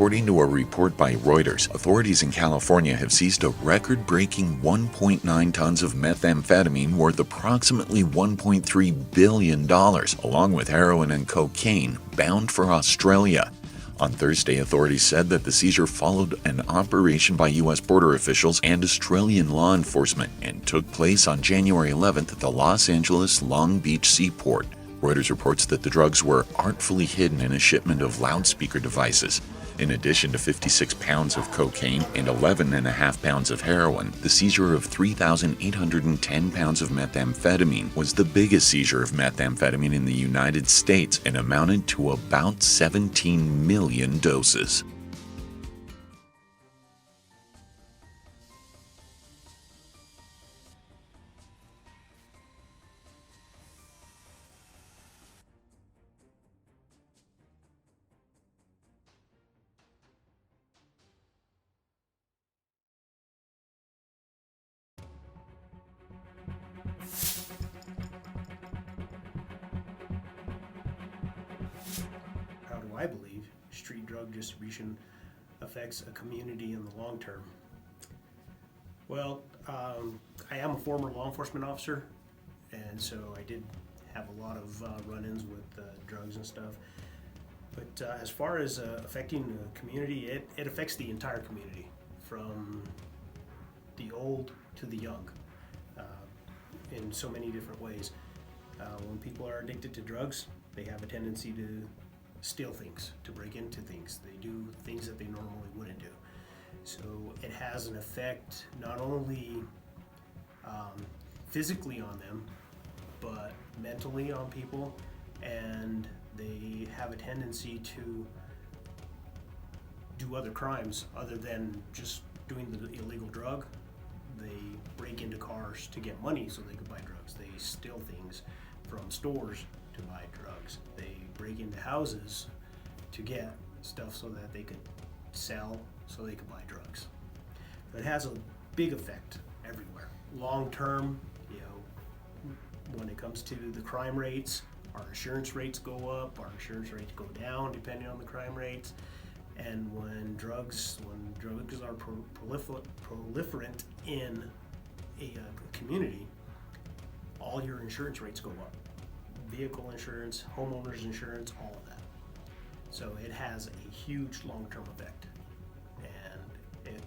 According to a report by Reuters, authorities in California have seized a record-breaking 1.9 tons of methamphetamine worth approximately $1.3 billion, along with heroin and cocaine, bound for Australia. On Thursday, authorities said that the seizure followed an operation by U.S. border officials and Australian law enforcement and took place on January 11th at the Los Angeles Long Beach seaport. Reuters reports that the drugs were artfully hidden in a shipment of loudspeaker devices. In addition to 56 pounds of cocaine and 11.5 pounds of heroin, the seizure of 3,810 pounds of methamphetamine was the biggest seizure of methamphetamine in the United States and amounted to about 17 million doses. How do I believe street drug distribution affects a community in the long term? Well, I am a former law enforcement officer, and so I did have a lot of run-ins with drugs and stuff. But as far as affecting the community, it affects the entire community, from the old to the young, in so many different ways. When people are addicted to drugs, they have a tendency to steal things, to break into things. They do things that they normally wouldn't do. So it has an effect not only physically on them, but mentally on people, and they have a tendency to do other crimes other than just doing the illegal drug. They break into cars to get money so they can buy drugs. They steal things from stores to buy drugs. They break into houses to get stuff so that they could sell, so they could buy drugs. It has a big effect everywhere. Long term, when it comes to the crime rates, our insurance rates go up, our insurance rates go down depending on the crime rates. And when drugs are proliferant in a community, all your insurance rates go up. Vehicle insurance, homeowners insurance, all of that. So it has a huge long-term effect, and it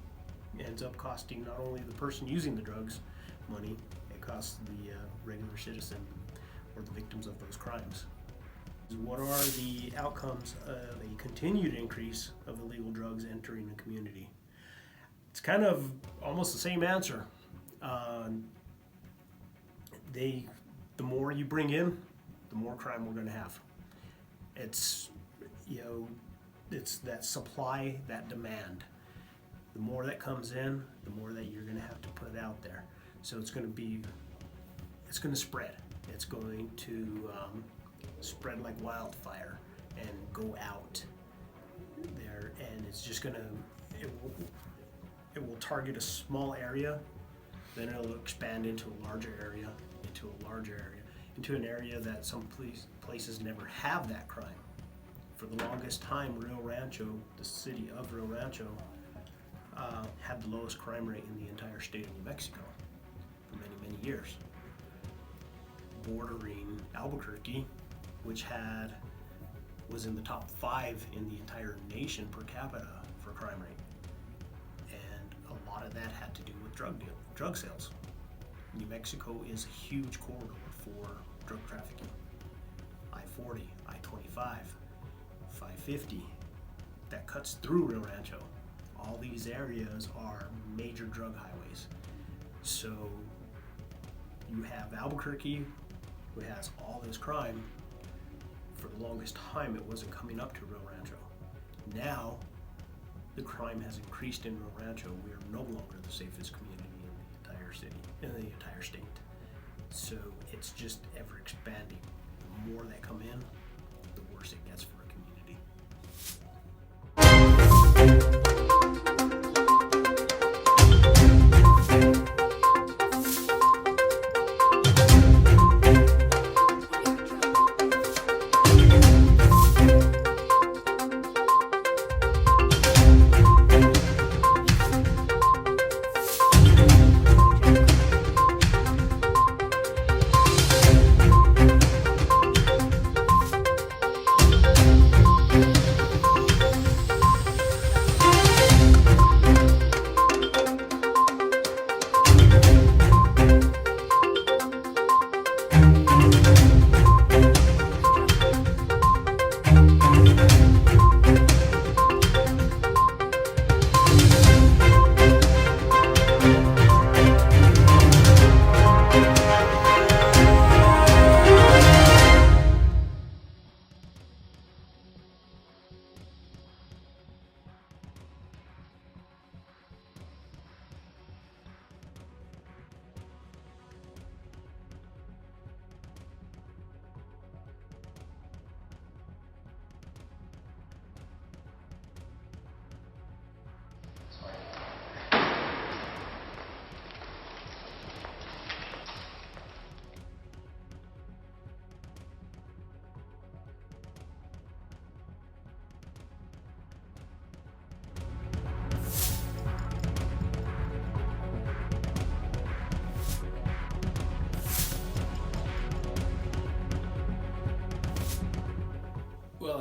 ends up costing not only the person using the drugs money, it costs the regular citizen or the victims of those crimes. What are the outcomes of a continued increase of illegal drugs entering the community? It's kind of almost the same answer. The more you bring in, the more crime we're going to have. It's that supply, that demand. The more that comes in, the more that you're going to have to put out there. So it's going to spread. It's going to spread like wildfire and go out there, and it's just it will target a small area, then it'll expand into a larger area, into an area that some places never have that crime. For the longest time, Rio Rancho, the city of Rio Rancho, had the lowest crime rate in the entire state of New Mexico for many, many years. Bordering Albuquerque, which was in the top 5 in the entire nation per capita for crime rate. And a lot of that had to do with drug sales. New Mexico is a huge corridor for drug trafficking. I-40, I-25, 550, that cuts through Rio Rancho. All these areas are major drug highways. So you have Albuquerque, who has all this crime. For the longest time, it wasn't coming up to Rio Rancho. Now, the crime has increased in Rio Rancho. We are no longer the safest community in the entire city, in the entire state. So it's just ever expanding. The more that come in, the worse it gets for a community.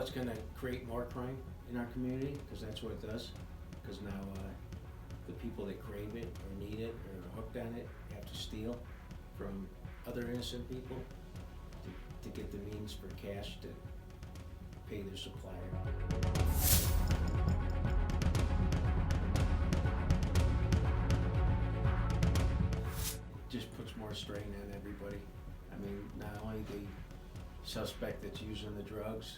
it's going to create more crime in our community, because that's what it does. Because now the people that crave it or need it or are hooked on it have to steal from other innocent people to get the means for cash to pay their supplier. It just puts more strain on everybody. I mean, not only the suspect that's using the drugs,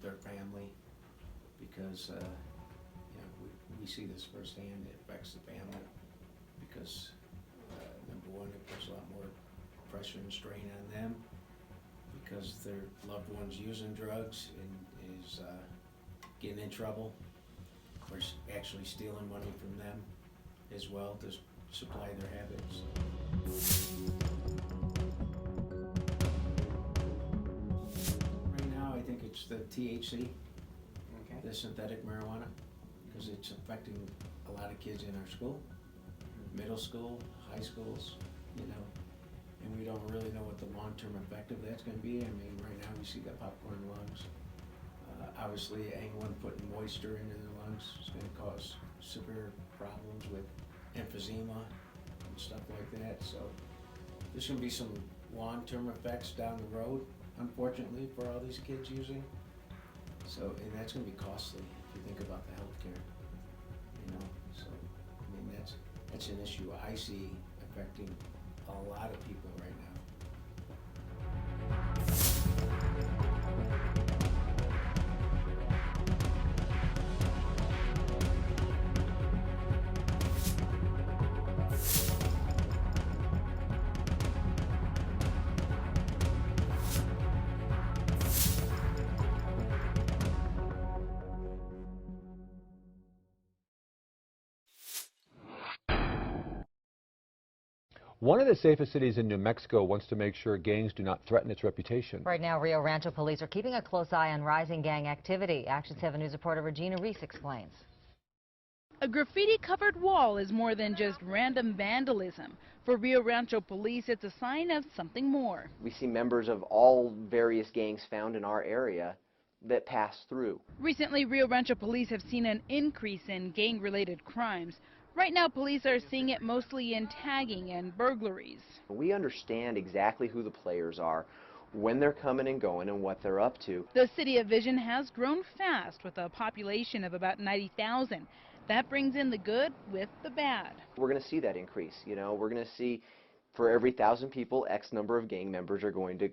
their family, because we see this firsthand. It affects the family because number one, it puts a lot more pressure and strain on them because their loved one's using drugs and is getting in trouble or actually stealing money from them as well to supply their habits. Right now, I think it's the THC, the synthetic marijuana, because it's affecting a lot of kids in our school, middle school, high schools, and we don't really know what the long-term effect of that's going to be. I mean, right now we see the popcorn lungs. Obviously, anyone putting moisture into their lungs is going to cause severe problems with emphysema and stuff like that. So there's going to be some long-term effects down the road, unfortunately, for all these kids using. So, and that's going to be costly if you think about the healthcare, So, I mean, that's an issue I see affecting a lot of people right now. One of the safest cities in New Mexico wants to make sure gangs do not threaten its reputation. Right now, Rio Rancho police are keeping a close eye on rising gang activity. Action 7 News reporter Ruiz explains. A graffiti-covered wall is more than just random vandalism. For Rio Rancho police, it's a sign of something more. We see members of all various gangs found in our area that pass through. Recently, Rio Rancho police have seen an increase in gang-related crimes. Right now, police are seeing it mostly in tagging and burglaries. We understand exactly who the players are, when they're coming and going, and what they're up to. The city of Vision has grown fast with a population of about 90,000. That brings in the good with the bad. We're going to see that increase. We're going to see for every 1,000 people, X number of gang members are going to,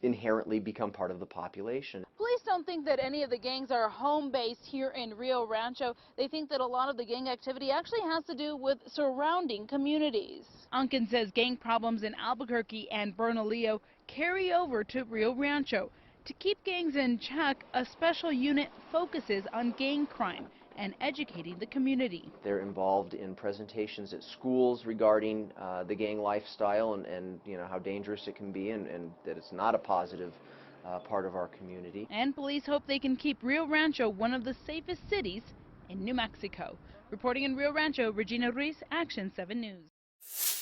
inherently become part of the population. Police don't think that any of the gangs are home-based here in Rio Rancho. They think that a lot of the gang activity actually has to do with surrounding communities. Unkin says gang problems in Albuquerque and Bernalillo carry over to Rio Rancho. To keep gangs in check, a special unit focuses on gang crime and educating the community. They're involved in presentations at schools regarding the gang lifestyle and how dangerous it can be and that it's not a positive part of our community. And police hope they can keep Rio Rancho one of the safest cities in New Mexico. Reporting in Rio Rancho, Ruiz, Action 7 News.